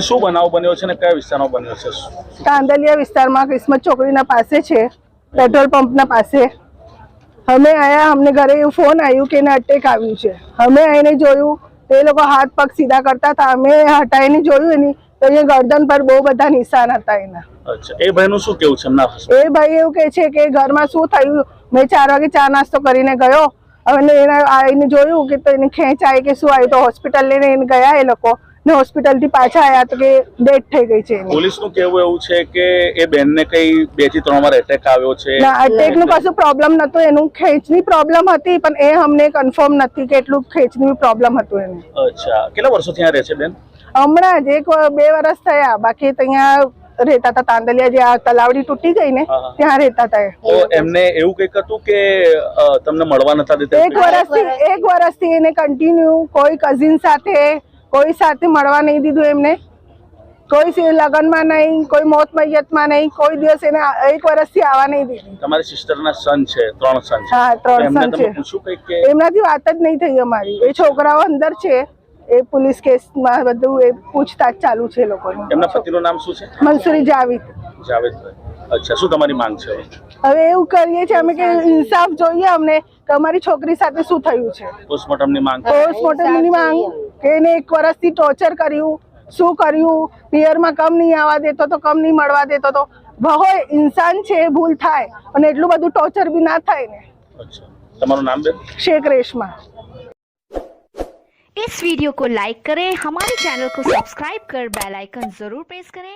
શું બનાવ બન્યો છે ને કયા વિસ્તારમાં બન્યો છે? કાંદલિયા વિસ્તારમાં કિસ્મત ચોકડીના પાસે છે, પેટ્રોલ પંપના પાસે. અમે આયા, અમને ઘરે એવું ફોન આવ્યું કે એને અટેક આવ્યું છે. અમે આવીને જોયું તો એ લોકો હાથ પગ સીધા કરતા હતા. અમે હટાવીને જોયું એની તો એ ગરદન પર બહુ બધા નિશાન હતા એના. અચ્છા, એ ભાઈનું શું કેવું છે? એમના એ ભાઈ એવું કહે છે કે ઘરમાં શું થયું, મેં 4 વાગે ચા નાસ્તો કરીને ગયો અને એને આવીને જોયું કે તો એને ખેંચ આવી કે શું આવ્યું, તો હોસ્પિટલ લઈને એને ગયા એ લોકો ને હોસ્પિટલ થી પાછા આવ્યા તો કે ડેથ થઈ ગઈ છે. પોલીસનું કહેવું એવું છે કે એ બેનને કઈ 2 થી 3 વાર એટેક આવ્યો છે. ના, અટેક નું કશું પ્રોબ્લેમ નતો, એનું ખેંચની પ્રોબ્લેમ હતી પણ એ અમને કન્ફર્મ નથી કે એટલું ખેંચની પ્રોબ્લેમ હતું એને. અચ્છા, કેટલા વર્ષોથી ત્યાં રહે છે બેન? હમણાં જ 1-2 વર્ષ થયા, બાકી ત્યાં રહેતા હતા તાંદલિયા, જે આ તલાવડી તૂટી ગઈ ને ત્યાં રહેતા હતા. તો એમને એવું કઈક હતું કે તમને મળવા નતા દેતા? 1 વર્ષથી એને કન્ટિન્યુ કોઈ કઝિન સાથે કોઈ સાથે મળવા નહીં દીધું એમને, કોઈ લગ્નમાં નહીં, કોઈ મોત મૈયતમાં નહીં, કોઈ દિવસ એને 1 વર્ષથી આવવા નહીં દીધી. તમારી સિસ્ટરના સન છે, 3 સન છે? હા, 3 સન છે. પૂછું કઈક કે એમનાથી વાત જ નહીં થઈ અમારી. એ છોકરાઓ અંદર છે, એ પોલીસ કેસમાં બધું એ પૂછતાછ ચાલુ છે લોકોની. એમના પતિનું નામ શું છે? મંસૂરી જાવેદ. જાવેદભાઈ. અચ્છા, શું તમારી માંગ છે? હવે એવું કરીએ છીએ અમે કે ઇન્સાફ જોઈએ અમને કે અમારી છોકરી સાથે શું થયું છે. પોસ્ટમોર્ટમની માંગ. પોસ્ટમોર્ટમની માંગ કે એને 1 વર્ષથી ટોર્ચર કર્યું, શું કર્યું, પિયરમાં કમ નહીં આવવા દેતો તો, કમ નહીં મળવા દેતો તો. હોય ઇન્સાન છે, ભૂલ થાય અને એટલું બધું ટોર્ચર બી ના થાય ને. અચ્છા, તમારું નામ બેન? शेख रेशमा। इस वीडियो को लाइक करें, हमारे चैनल को सब्सक्राइब कर बेल आइकन जरूर प्रेस करें